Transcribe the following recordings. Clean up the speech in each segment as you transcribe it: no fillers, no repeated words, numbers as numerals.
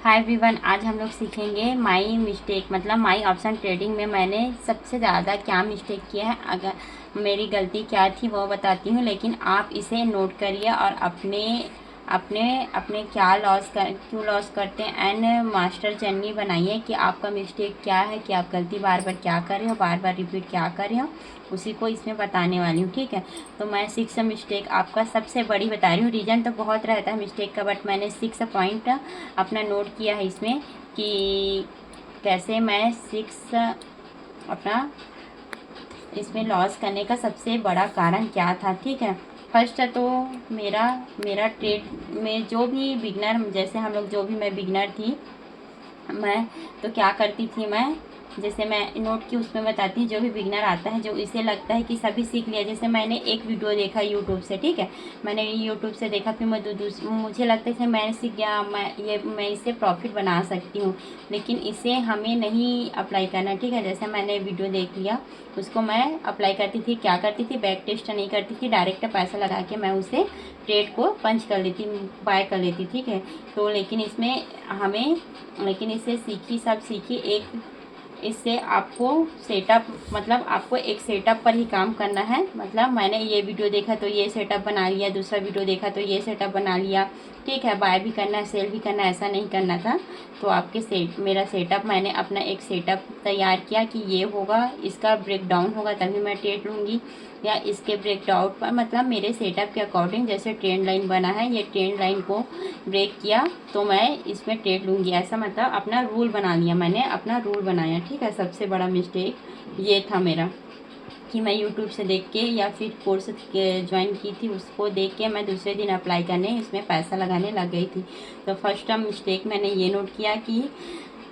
Hi everyone, आज हम लोग सीखेंगे माई मिस्टेक मतलब माई ऑप्शन ट्रेडिंग में मैंने सबसे ज़्यादा क्या मिस्टेक किया है। अगर मेरी गलती क्या थी वो बताती हूँ, लेकिन आप इसे नोट करिए और अपने अपने अपने क्यों लॉस करते हैं एंड मास्टर जर्नी बनाइए कि आपका मिस्टेक क्या है, कि आप गलती बार बार क्या कर रहे हो, बार बार रिपीट क्या कर रहे हो, उसी को इसमें बताने वाली हूँ। ठीक है, तो मैं 6 मिस्टेक आपका सबसे बड़ी बता रही हूँ। रीज़न तो बहुत रहता है मिस्टेक का, बट मैंने 6 पॉइंट अपना नोट किया है इसमें कि कैसे मैं 6 अपना इसमें लॉस करने का सबसे बड़ा कारण क्या था। ठीक है, फर्स्ट है तो मेरा मेरा ट्रेड में जो भी बिगनर, जैसे हम लोग जो भी मैं बिगनर थी, मैं तो क्या करती थी, मैं जैसे मैं नोट की उसमें बताती हूँ। जो भी बिगनर आता है जो इसे लगता है कि सभी सीख लिया, जैसे मैंने एक वीडियो देखा यूट्यूब से, ठीक है, मैंने यूट्यूब से देखा, फिर मैं मुझे लगता है कि मैंने सीख गया, मैं इससे प्रॉफिट बना सकती हूँ, लेकिन इसे हमें नहीं अप्लाई करना। ठीक है, जैसे मैंने वीडियो देख लिया, उसको मैं अप्लाई करती थी, क्या करती थी, बैक टेस्ट नहीं करती थी, डायरेक्ट पैसा लगा के मैं उसे ट्रेड को पंच कर लेती, बाय कर लेती। ठीक है, तो लेकिन इसमें हमें लेकिन इससे सब सीखी एक, इससे आपको सेटअप मतलब आपको एक सेटअप पर ही काम करना है। मतलब मैंने ये वीडियो देखा तो ये सेटअप बना लिया, दूसरा वीडियो देखा तो ये सेटअप बना लिया। ठीक है, बाय भी करना है, सेल भी करना है, ऐसा नहीं करना था। तो मेरा सेटअप, मैंने अपना एक सेटअप तैयार किया कि ये होगा, इसका ब्रेकडाउन होगा तभी मैं ट्रेड लूँगी, या इसके ब्रेकडाउन पर मतलब मेरे सेटअप के अकॉर्डिंग जैसे ट्रेंड लाइन बना है, ये ट्रेंड लाइन को ब्रेक किया तो मैं इसमें ट्रेड लूँगी, ऐसा मतलब अपना रूल बना लिया, मैंने अपना रूल बनाया। ठीक है, सबसे बड़ा मिस्टेक ये था मेरा कि मैं यूट्यूब से देख के या फिर कोर्स ज्वाइन की थी, उसको देख के मैं दूसरे दिन अप्लाई करने इसमें पैसा लगाने लग गई थी। तो फर्स्ट टाइम मिस्टेक मैंने ये नोट किया कि,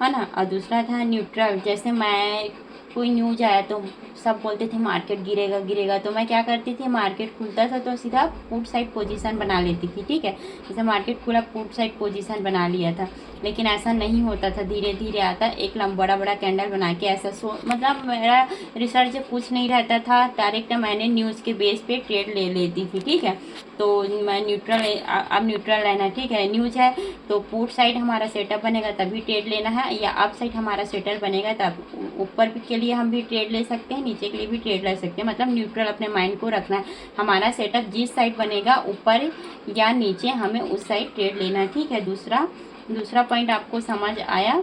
है ना। और दूसरा था न्यूट्रल। जैसे मैं कोई न्यूज आया तो सब बोलते थे मार्केट गिरेगा गिरेगा, तो मैं क्या करती थी, मार्केट खुलता था तो सीधा पुट साइड पोजीशन बना लेती थी। ठीक है, जैसे मार्केट खुला पुट साइड पोजीशन बना लिया था, लेकिन ऐसा नहीं होता था, धीरे धीरे आता एक बड़ा बड़ा कैंडल बना के ऐसा मतलब मेरा रिसर्च कुछ नहीं रहता था, डायरेक्ट मैंने न्यूज़ के बेस पे ट्रेड ले लेती थी। ठीक है, तो मैं न्यूट्रल, अब न्यूट्रल रहना। ठीक है, न्यूज है तो पुट साइड हमारा सेटअप बनेगा तभी ट्रेड लेना है, या अप साइड हमारा सेटअप बनेगा तब ऊपर के लिए हम भी ट्रेड ले सकते हैं, नीचे के लिए भी ट्रेड ले सकते हैं। मतलब न्यूट्रल अपने माइंड को रखना है, हमारा सेटअप जिस साइड बनेगा ऊपर या नीचे हमें उस साइड ट्रेड लेना है। ठीक है, दूसरा पॉइंट आपको समझ आया।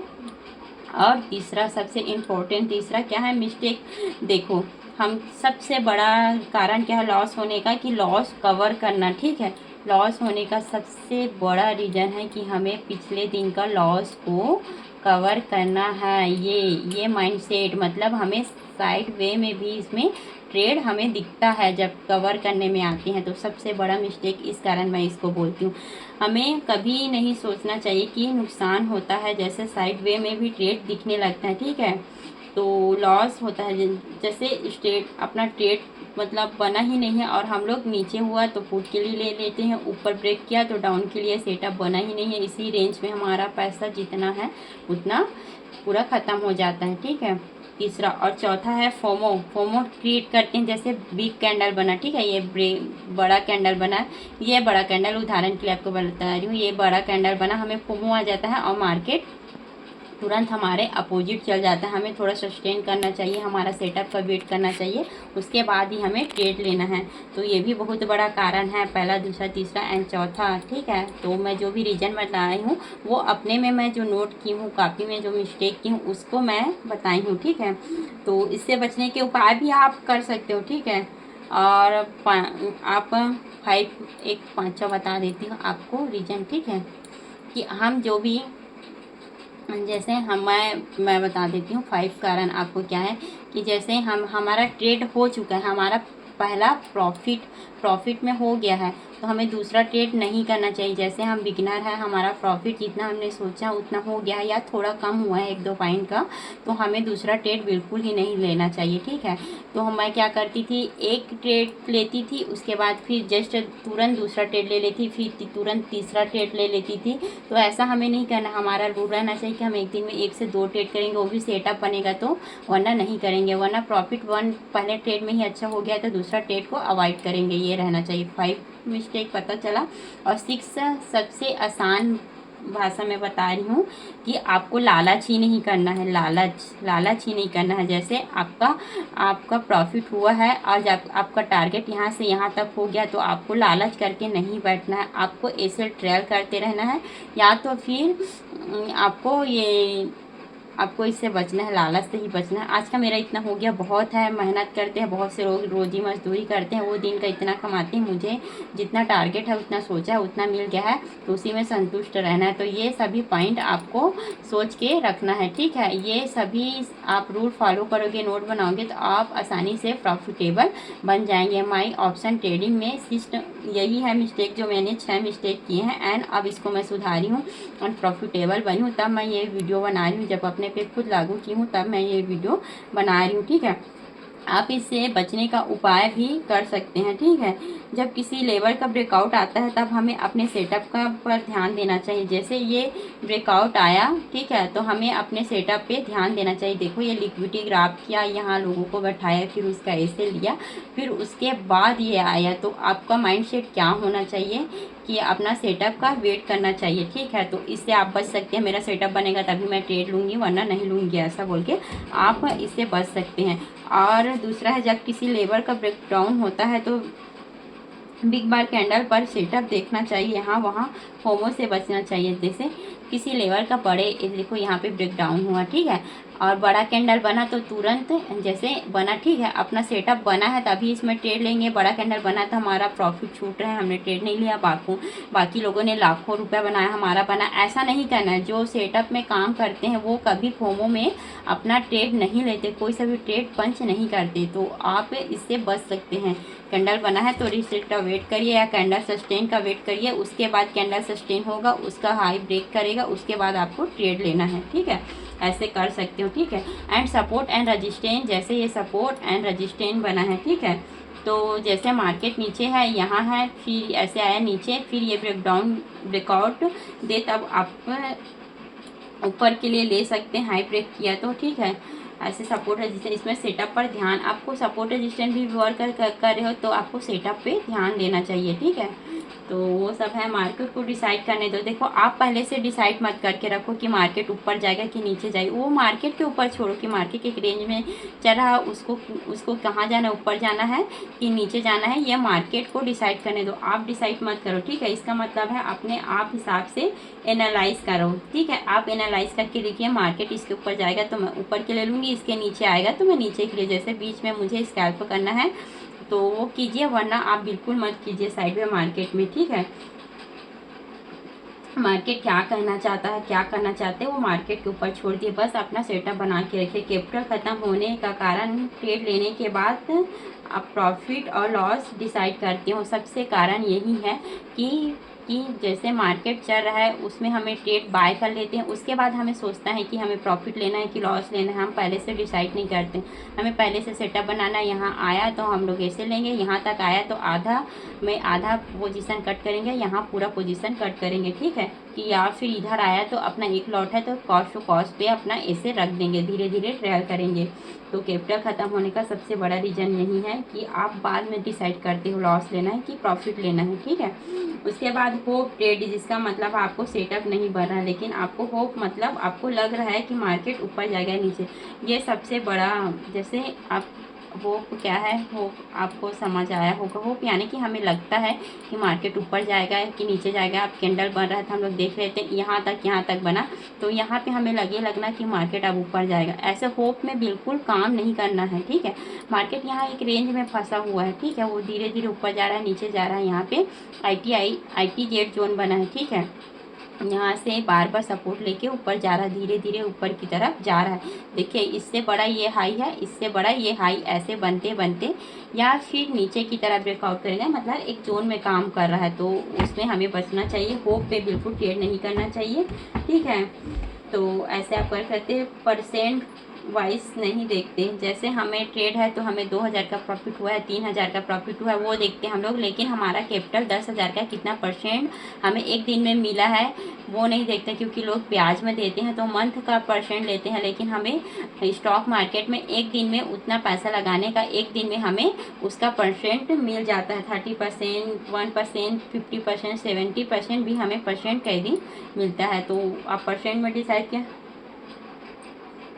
और तीसरा सबसे इम्पोर्टेंट तीसरा क्या है मिस्टेक, देखो हम सबसे बड़ा कारण क्या है लॉस होने का, कि लॉस कवर करना। ठीक है, लॉस होने का सबसे बड़ा रीज़न है कि हमें पिछले दिन का लॉस को कवर करना है। ये माइंडसेट, मतलब हमें साइड वे में भी इसमें ट्रेड हमें दिखता है जब कवर करने में आती हैं, तो सबसे बड़ा मिस्टेक इस कारण मैं इसको बोलती हूँ। हमें कभी नहीं सोचना चाहिए कि नुकसान होता है, जैसे साइड वे में भी ट्रेड दिखने लगता है। ठीक है, तो लॉस होता है, जैसे स्टेट अपना ट्रेड मतलब बना ही नहीं है और हम लोग नीचे हुआ तो पुट के लिए ले लेते हैं, ऊपर ब्रेक किया तो डाउन के लिए सेटअप बना ही नहीं है, इसी रेंज में हमारा पैसा जितना है उतना पूरा ख़त्म हो जाता है। ठीक है, तीसरा और चौथा है फोमो। फोमो क्रिएट करते हैं, जैसे बिग कैंडल बना, ठीक है, ये बड़ा कैंडल बना, ये बड़ा कैंडल उदाहरण के लिए आपको बता रही हूँ, ये बड़ा कैंडल बना, हमें फोमो आ जाता है और मार्केट तुरंत हमारे अपोजिट चल जाता है। हमें थोड़ा सस्टेन करना चाहिए, हमारा सेटअप का वेट करना चाहिए, उसके बाद ही हमें ट्रेड लेना है। तो ये भी बहुत बड़ा कारण है, पहला, दूसरा, तीसरा एंड चौथा। ठीक है, तो मैं जो भी रीज़न बताई हूँ वो अपने में मैं जो नोट की हूँ, काफ़ी में जो मिस्टेक की हूँ उसको मैं बताई हूँ। ठीक है, तो इससे बचने के उपाय भी आप कर सकते हो। ठीक है, और आप 5 बता देती हूँ आपको रीज़न। ठीक है, कि हम जो भी जैसे हम मैं बता देती हूँ 5 कारण आपको क्या है, कि जैसे हमारा ट्रेड हो चुका है, हमारा पहला प्रॉफिट में हो गया है, तो हमें दूसरा ट्रेड नहीं करना चाहिए। जैसे हम बिगिनर है, हमारा प्रॉफिट जितना हमने सोचा उतना हो गया है या थोड़ा कम हुआ है 1-2 पॉइंट का, तो हमें दूसरा ट्रेड बिल्कुल ही नहीं लेना चाहिए। ठीक है, तो मैं क्या करती थी, एक ट्रेड लेती थी, उसके बाद फिर जस्ट तुरंत दूसरा ट्रेड ले लेती, फिर तुरंत तीसरा ट्रेड ले लेती थी। तो ऐसा हमें नहीं करना, हमारा रूल रहना चाहिए कि हम एक दिन में 1 से 2 ट्रेड करेंगे, वो भी सेटअप बनेगा तो, वरना नहीं करेंगे, वरना प्रॉफिट पहले ट्रेड में ही अच्छा हो गया तो दूसरा ट्रेड को अवॉइड करेंगे, ये रहना चाहिए। 5 मिस्टेक पता चला। और 6 सबसे आसान भाषा में बता रही हूँ कि आपको लालच ही नहीं करना है, लालच ही नहीं करना है। जैसे आपका प्रॉफिट हुआ है और जब आपका टारगेट यहाँ से यहाँ तक हो गया तो आपको लालच करके नहीं बैठना है, आपको ऐसे ट्रायल करते रहना है, या तो फिर आपको इससे बचना है, लालच से ही बचना है। आज का मेरा इतना हो गया, बहुत है, मेहनत करते हैं, बहुत से लोग रोजी मजदूरी करते हैं, वो दिन का इतना कमाते हैं, मुझे जितना टारगेट है उतना सोचा है उतना मिल गया है, तो उसी में संतुष्ट रहना है। तो ये सभी पॉइंट आपको सोच के रखना है, ठीक है। ये सभी आप रूल फॉलो करोगे, नोट बनाओगे तो आप आसानी से प्रॉफिटेबल बन जाएंगे। माई ऑप्शन ट्रेडिंग में सिस्टम यही है मिस्टेक जो मैंने 6 मिस्टेक किए हैं एंड अब इसको मैं सुधारी हूँ और प्रॉफिटेबल बनी हूँ, तब मैं ये वीडियो बना रही हूँ। जब अपने पे खुद लागू की हूँ तब मैं ये वीडियो बना रही हूँ, ठीक है। आप इससे बचने का उपाय भी कर सकते हैं, ठीक है। जब किसी लेवल का ब्रेकआउट आता है तब हमें अपने सेटअप का पर ध्यान देना चाहिए। जैसे ये ब्रेकआउट आया, ठीक है, तो हमें अपने सेटअप पे ध्यान देना चाहिए। देखो ये लिक्विडिटी ग्राफ किया, यहाँ लोगों को बैठाया, फिर उसका ऐसे लिया, फिर उसके बाद ये आया, तो आपका माइंडसेट क्या होना चाहिए कि अपना सेटअप का वेट करना चाहिए, ठीक है। तो इससे आप बच सकते हैं, मेरा सेटअप बनेगा तभी मैं ट्रेड लूँगी वरना नहीं लूँगी, ऐसा बोल के आप इससे बच सकते हैं। और दूसरा है, जब किसी लेवल का ब्रेकडाउन होता है तो बिग बार कैंडल पर सेटअप देखना चाहिए, यहाँ वहाँ फोमो से बचना चाहिए। जैसे किसी लेवल का देखो यहाँ पे ब्रेकडाउन हुआ, ठीक है, और बड़ा कैंडल बना तो तुरंत जैसे बना, ठीक है, अपना सेटअप बना है तभी इसमें ट्रेड लेंगे। बड़ा कैंडल बना तो हमारा प्रॉफिट छूट रहा है, हमने ट्रेड नहीं लिया, बाकी लोगों ने लाखों रुपया बनाया, हमारा बना, ऐसा नहीं करना है। जो सेटअप में काम करते हैं वो कभी फोमो में अपना ट्रेड नहीं लेते, कोई सा भी ट्रेड पंच नहीं करते, तो आप इससे बच सकते हैं। कैंडल बना है तो रिसेट का वेट करिए या कैंडल सस्टेन का वेट करिए, उसके बाद कैंडल सस्टेन होगा, उसका हाई ब्रेक करेगा, उसके बाद आपको ट्रेड लेना है, ठीक है। ऐसे कर सकते हो, ठीक है। एंड सपोर्ट एंड रजिस्टेंस, जैसे ये सपोर्ट एंड रजिस्टेंस बना है, ठीक है, तो जैसे मार्केट नीचे है, यहाँ है, फिर ऐसे आया नीचे, फिर ये ब्रेकआउट दे, तब आप ऊपर के लिए ले सकते हैं, हाई ब्रेक किया तो, ठीक है। ऐसे सपोर्ट रजिस्टेंस, इसमें सेटअप पर ध्यान, आपको सपोर्ट रजिस्टेंस भी वर्क कर रहे हो तो आपको सेटअप पे ध्यान देना चाहिए, ठीक है। तो वो सब है, मार्केट को डिसाइड करने दो। देखो आप पहले से डिसाइड मत करके रखो कि मार्केट ऊपर जाएगा कि नीचे जाएगा, वो मार्केट के ऊपर छोड़ो कि मार्केट एक रेंज में चल रहा है, उसको कहाँ जाना है, ऊपर जाना है कि नीचे जाना है, ये मार्केट को डिसाइड करने दो, आप डिसाइड मत करो, ठीक है। इसका मतलब है अपने आप हिसाब से एनालाइज करो, ठीक है। आप एनालाइज करके देखिए, मार्केट इसके ऊपर जाएगा तो मैं ऊपर के ले लूँगी, इसके नीचे आएगा तो मैं नीचे के लिए, जैसे बीच में मुझे स्कैल्प करना है तो वो कीजिए, वरना आप बिल्कुल मत कीजिए साइड में मार्केट में, ठीक है। मार्केट क्या कहना चाहता है, क्या करना चाहते हैं, वो मार्केट के ऊपर छोड़ दिए, बस अपना सेटअप बना के रखिए। कैपिटल ख़त्म होने का कारण ट्रेड लेने के बाद आप प्रॉफिट और लॉस डिसाइड करते हो, सबसे कारण यही है कि जैसे मार्केट चल रहा है उसमें हमें ट्रेड बाय कर लेते हैं, उसके बाद हमें सोचता है कि हमें प्रॉफिट लेना है कि लॉस लेना है, हम पहले से डिसाइड नहीं करते। हमें पहले से सेटअप बनाना है, यहाँ आया तो हम लोग ऐसे लेंगे, यहाँ तक आया तो आधा पोजीशन कट करेंगे, यहाँ पूरा पोजीशन कट करेंगे, ठीक है, कि या फिर इधर आया तो अपना एक लॉट है तो कॉस्ट टू कॉस्ट पे अपना ऐसे रख देंगे, धीरे धीरे ट्रायल करेंगे। तो कैपिटल ख़त्म होने का सबसे बड़ा रीज़न यही है कि आप बाद में डिसाइड करते हो लॉस लेना है कि प्रॉफिट लेना है, ठीक है। उसके बाद होप ट्रेड, जिसका मतलब आपको सेटअप नहीं बन रहा है लेकिन आपको होप, मतलब आपको लग रहा है कि मार्केट ऊपर जाएगा नीचे, ये सबसे बड़ा, जैसे आप होप क्या है, होप आपको समझ आया होगा। होप यानी कि हमें लगता है कि मार्केट ऊपर जाएगा कि नीचे जाएगा। आप कैंडल बन रहा था, हम लोग देख रहे थे, यहाँ तक बना, तो यहाँ पे हमें लगना कि मार्केट अब ऊपर जाएगा, ऐसे होप में बिल्कुल काम नहीं करना है, ठीक है। मार्केट यहाँ एक रेंज में फंसा हुआ है, ठीक है, वो धीरे धीरे ऊपर जा रहा है, नीचे जा रहा है। यहाँ पे ITZ जोन बना है, ठीक है, यहाँ से बार बार सपोर्ट लेके ऊपर जा रहा है, धीरे धीरे ऊपर की तरफ जा रहा है। देखिए इससे बड़ा ये हाई है, इससे बड़ा ये हाई, ऐसे बनते बनते या फिर नीचे की तरफ ब्रेकआउट करेगा, मतलब एक जोन में काम कर रहा है, तो उसमें हमें बचना चाहिए, होप पे बिल्कुल ट्रेड नहीं करना चाहिए, ठीक है। तो ऐसे आप कर सकते हैं। वाइज नहीं देखते। जैसे हमें ट्रेड है तो हमें 2000 का प्रॉफिट हुआ है, 3000 का प्रॉफिट हुआ है, वो देखते हैं हम लोग, लेकिन हमारा कैपिटल 10,000 का कितना परसेंट हमें एक दिन में मिला है वो नहीं देखते, क्योंकि लोग ब्याज में देते हैं तो मंथ का परसेंट लेते हैं, लेकिन हमें स्टॉक मार्केट में एक दिन में उतना पैसा लगाने का एक दिन में हमें उसका परसेंट मिल जाता है। 30%, 1%, 50%, 70% भी हमें परसेंट कई दिन मिलता है। तो आप परसेंट में डिसाइड किया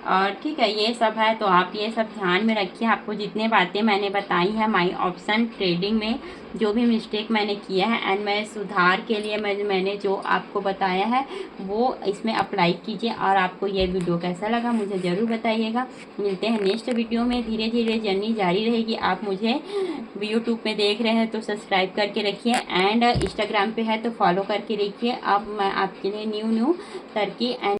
और ठीक है, ये सब है तो आप ये सब ध्यान में रखिए। आपको जितने बातें मैंने बताई हैं माई ऑप्शन ट्रेडिंग में, जो भी मिस्टेक मैंने किया है एंड मैं सुधार के लिए मैंने जो आपको बताया है वो इसमें अप्लाई कीजिए। और आपको ये वीडियो कैसा लगा मुझे ज़रूर बताइएगा। मिलते हैं नेक्स्ट वीडियो में। धीरे धीरे जर्नी जारी रहेगी। आप मुझे यूट्यूब में देख रहे हैं तो सब्सक्राइब करके रखिए एंड इंस्टाग्राम पे है तो फॉलो करके रखिए। अब मैं आपके लिए न्यू तरक्की एंड